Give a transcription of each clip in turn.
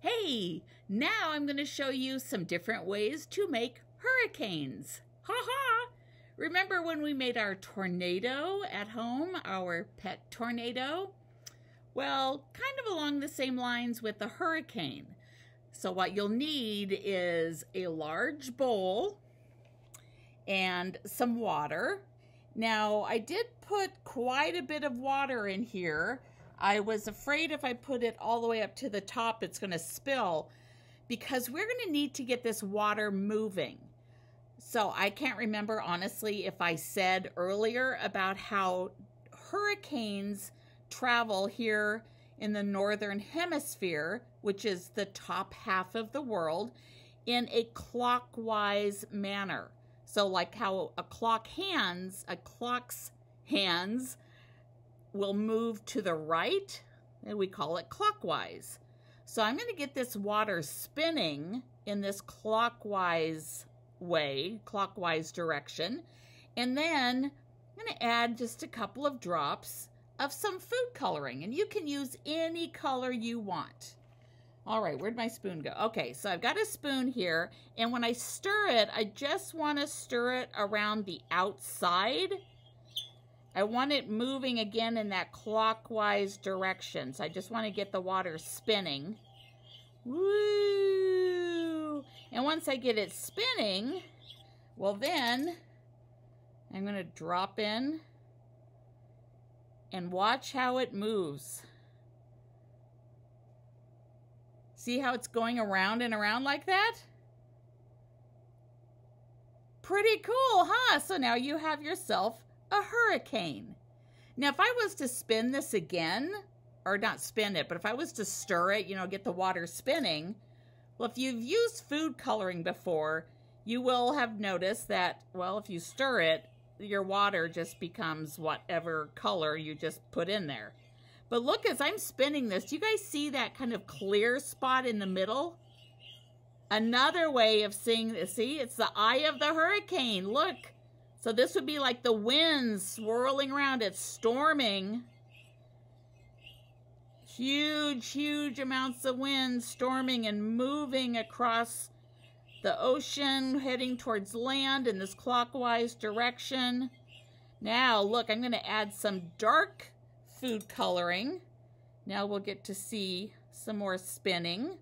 Hey, now I'm going to show you some different ways to make hurricanes. Ha ha! Remember when we made our tornado at home, our pet tornado? Well, kind of along the same lines with the hurricane. So what you'll need is a large bowl and some water. Now, I did put quite a bit of water in here. I was afraid if I put it all the way up to the top, it's going to spill, because we're going to need to get this water moving. So I can't remember, honestly, if I said earlier about how hurricanes travel here in the northern hemisphere, which is the top half of the world, in a clockwise manner. So like how a clock's hands will move to the right, and we call it clockwise. So I'm going to get this water spinning in this clockwise way, clockwise direction, and then I'm going to add just a couple of drops of some food coloring, and you can use any color you want. All right, where'd my spoon go? Okay, so I've got a spoon here, and when I stir it, I just want to stir it around the outside. I want it moving again in that clockwise direction. So I just want to get the water spinning. Woo! And once I get it spinning, well then, I'm going to drop in and watch how it moves. See how it's going around and around like that? Pretty cool, huh? So now you have yourself a hurricane. Now, if I was to spin this again, or not spin it, but if I was to stir it, get the water spinning, well, if you've used food coloring before, you will have noticed that, well, if you stir it, your water just becomes whatever color you just put in there. But look, as I'm spinning this, do you guys see that kind of clear spot in the middle? Another way of seeing this, see, it's the eye of the hurricane. Look. So this would be like the winds swirling around. It's storming. Huge amounts of wind storming and moving across the ocean, heading towards land in this clockwise direction. Now, look, I'm going to add some dark food coloring. Now we'll get to see some more spinning.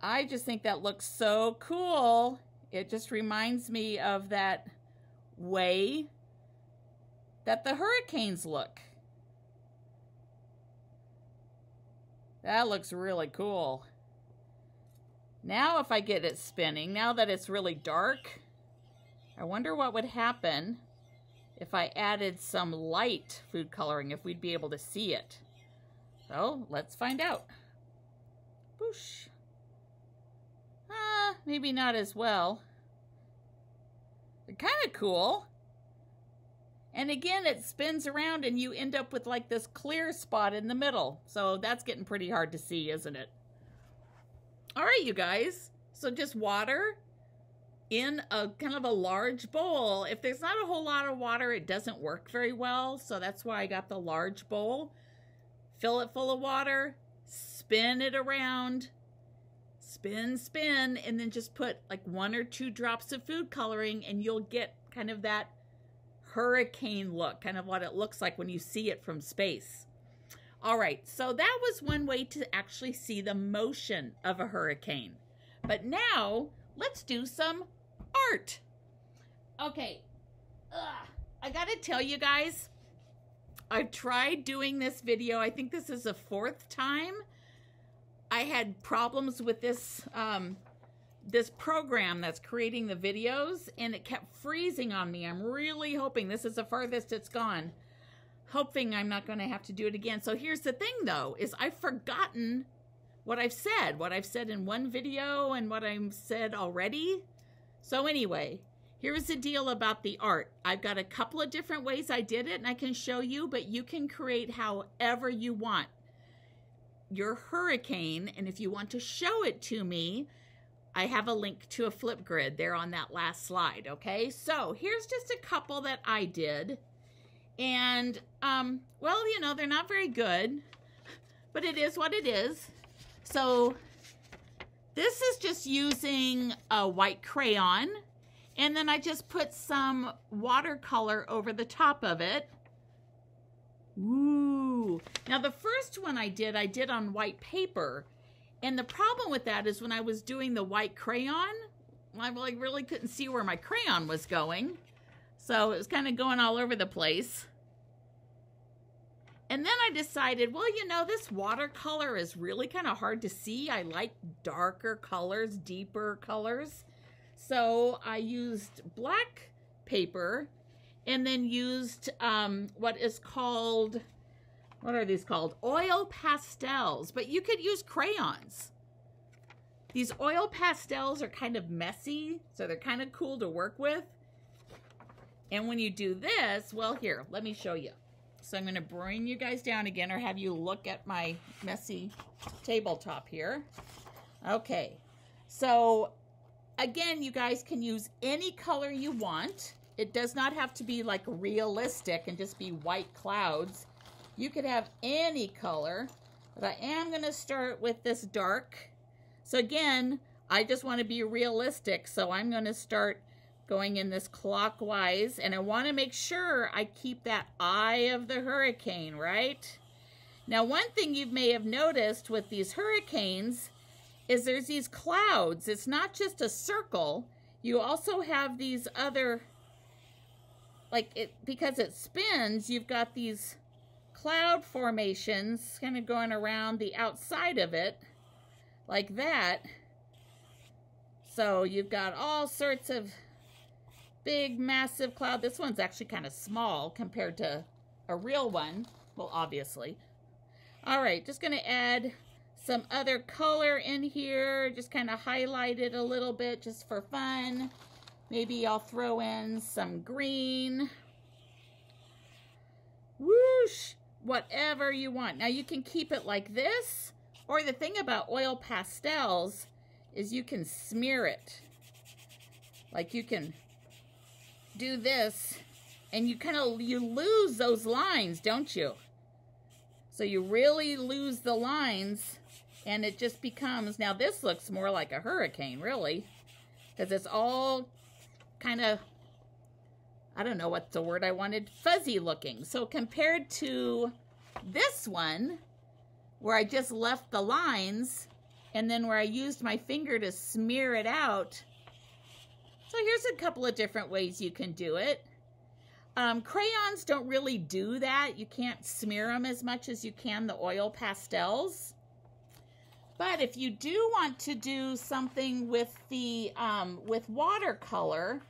I just think that looks so cool. It just reminds me of that way that the hurricanes look. That looks really cool. Now if I get it spinning, now that it's really dark, I wonder what would happen if I added some light food coloring, if we'd be able to see it. So let's find out. Boosh. Maybe not as well. Kind of cool. And again, it spins around and you end up with like this clear spot in the middle. So that's getting pretty hard to see, isn't it? All right, you guys. So just water in a kind of a large bowl. If there's not a whole lot of water, it doesn't work very well. So that's why I got the large bowl. Fill it full of water, spin it around. Spin, and then just put like 1 or 2 drops of food coloring and you'll get kind of that hurricane look, kind of what it looks like when you see it from space. All right, so that was one way to actually see the motion of a hurricane. But now, let's do some art. Okay, I gotta tell you guys, I've tried doing this video. I think this is the 4th time. I had problems with this this program that's creating the videos, and it kept freezing on me. I'm really hoping, this is the farthest it's gone, hoping I'm not going to have to do it again. So here's the thing, though, is I've forgotten what I've said in one video and what I've said already. So anyway, here's the deal about the art. I've got a couple of different ways I did it, and I can show you, but you can create however you want your hurricane. And if you want to show it to me, I have a link to a Flipgrid there on that last slide. Okay, so here's just a couple that I did, and well, they're not very good, but it is what it is. So this is just using a white crayon, and then I just put some watercolor over the top of it. Ooh. Now the first one I did on white paper, and the problem with that is when I was doing the white crayon, I really couldn't see where my crayon was going. So it was kind of going all over the place. And then I decided, well, you know, this watercolor is really kind of hard to see. I like darker colors, deeper colors. So I used black paper and then used what are these called? Oil pastels, but you could use crayons. These oil pastels are kind of messy, so they're kind of cool to work with. And when you do this, well, here, let me show you. So I'm going to bring you guys down again, or have you look at my messy tabletop here. Okay, so again, you guys can use any color you want. It does not have to be like realistic and just be white clouds. You could have any color, but I am going to start with this dark. So again, I just want to be realistic, so I'm going to start going in this clockwise, and I want to make sure I keep that eye of the hurricane, right? Now, one thing you may have noticed with these hurricanes is there's these clouds. It's not just a circle. You also have these other, because it spins, you've got these cloud formations kind of going around the outside of it, like that. So you've got all sorts of big, massive cloud. This one's actually kind of small compared to a real one. Well, obviously. All right, just going to add some other color in here. Just kind of highlight it a little bit just for fun. Maybe I'll throw in some green. Whoosh! Whatever you want. Now, you can keep it like this, or the thing about oil pastels is you can smear it. Like you can do this, and you lose those lines, don't you? So you really lose the lines, and it just becomes, now this looks more like a hurricane, really, because it's all kind of, I don't know what's the word I wanted, fuzzy looking. So compared to this one, where I just left the lines, and then where I used my finger to smear it out. So here's a couple of different ways you can do it. Crayons don't really do that. You can't smear them as much as you can the oil pastels. But if you do want to do something with the with watercolor,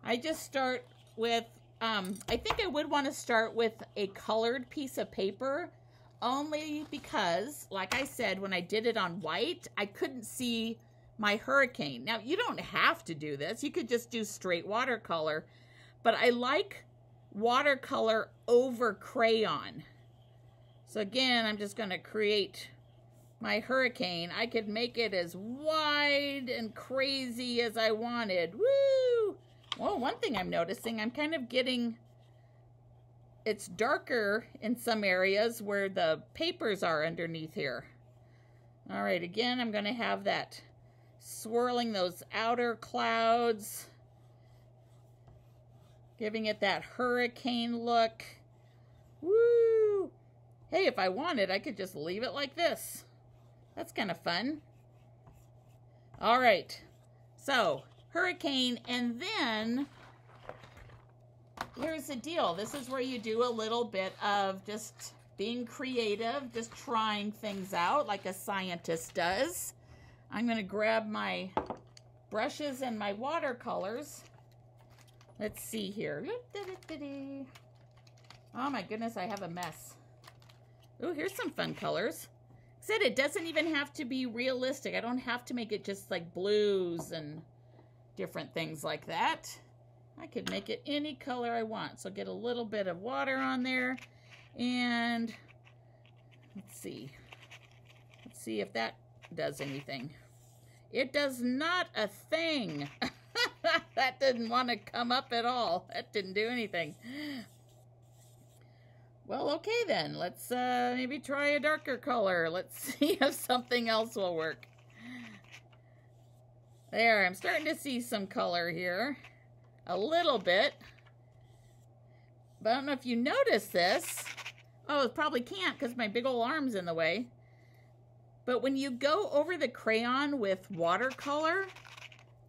I just start with, I think I would want to start with a colored piece of paper, only because, like I said, when I did it on white, I couldn't see my hurricane. Now, you don't have to do this. You could just do straight watercolor, but I like watercolor over crayon. So again, I'm just going to create my hurricane. I could make it as wide and crazy as I wanted. Woo! Well, one thing I'm noticing, I'm kind of getting, it's darker in some areas where the papers are underneath here. All right, again, I'm going to have that swirling those outer clouds, giving it that hurricane look. Woo! Hey, if I wanted, I could just leave it like this. That's kind of fun. All right, so hurricane, and then here's the deal. This is where you do a little bit of just being creative, just trying things out like a scientist does. I'm going to grab my brushes and my watercolors. Let's see here. Oh my goodness, I have a mess. Oh, here's some fun colors. Said it doesn't even have to be realistic. I don't have to make it just like blues and different things like that. I could make it any color I want. So get a little bit of water on there, and let's see if that does anything. It does not a thing. That didn't want to come up at all. That didn't do anything. Well, okay then. Let's maybe try a darker color. Let's see if something else will work. There, I'm starting to see some color here. A little bit. But I don't know if you notice this. Oh, it probably can't because my big old arm's in the way. But when you go over the crayon with watercolor,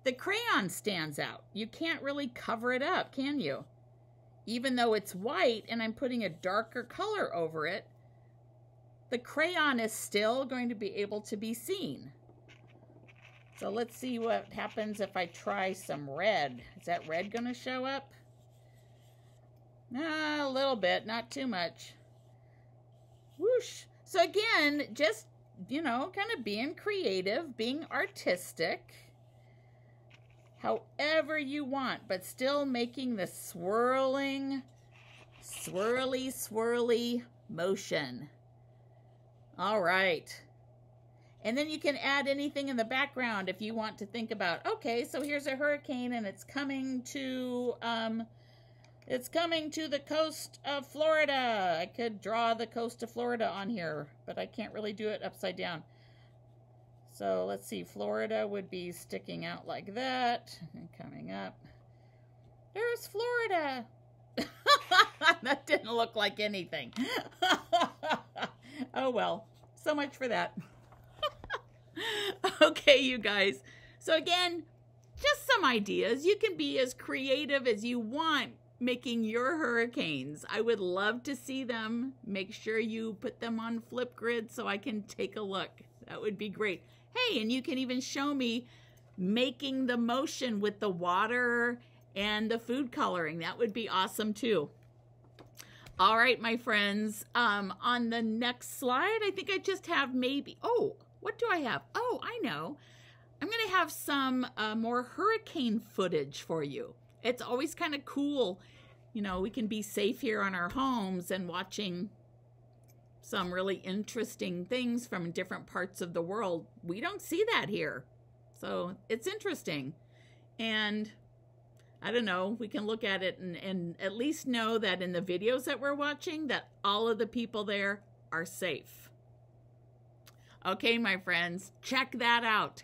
the crayon stands out. You can't really cover it up, can you? Even though it's white and I'm putting a darker color over it, the crayon is still going to be able to be seen. So let's see what happens if I try some red. Is that red going to show up? A little bit, not too much. Whoosh. So again, just, you know, kind of being creative, being artistic, however you want, but still making the swirling, swirly, swirly motion. All right. And then you can add anything in the background if you want to think about, okay, so here's a hurricane and it's coming to the coast of Florida. I could draw the coast of Florida on here, but I can't really do it upside down. So let's see, Florida would be sticking out like that and coming up. There's Florida. That didn't look like anything. Oh well, so much for that. Okay, you guys. So again, just some ideas. You can be as creative as you want making your hurricanes. I would love to see them. Make sure you put them on Flipgrid so I can take a look. That would be great. Hey, and you can even show me making the motion with the water and the food coloring. That would be awesome too. All right, my friends. On the next slide, I think I just have maybe, oh, what do I have? Oh, I know. I'm going to have some more hurricane footage for you. It's always kind of cool. You know, we can be safe here on our homes and watching some really interesting things from different parts of the world. We don't see that here. So it's interesting. And I don't know, we can look at it and at least know that in the videos that we're watching that all of the people there are safe. Okay, my friends, check that out.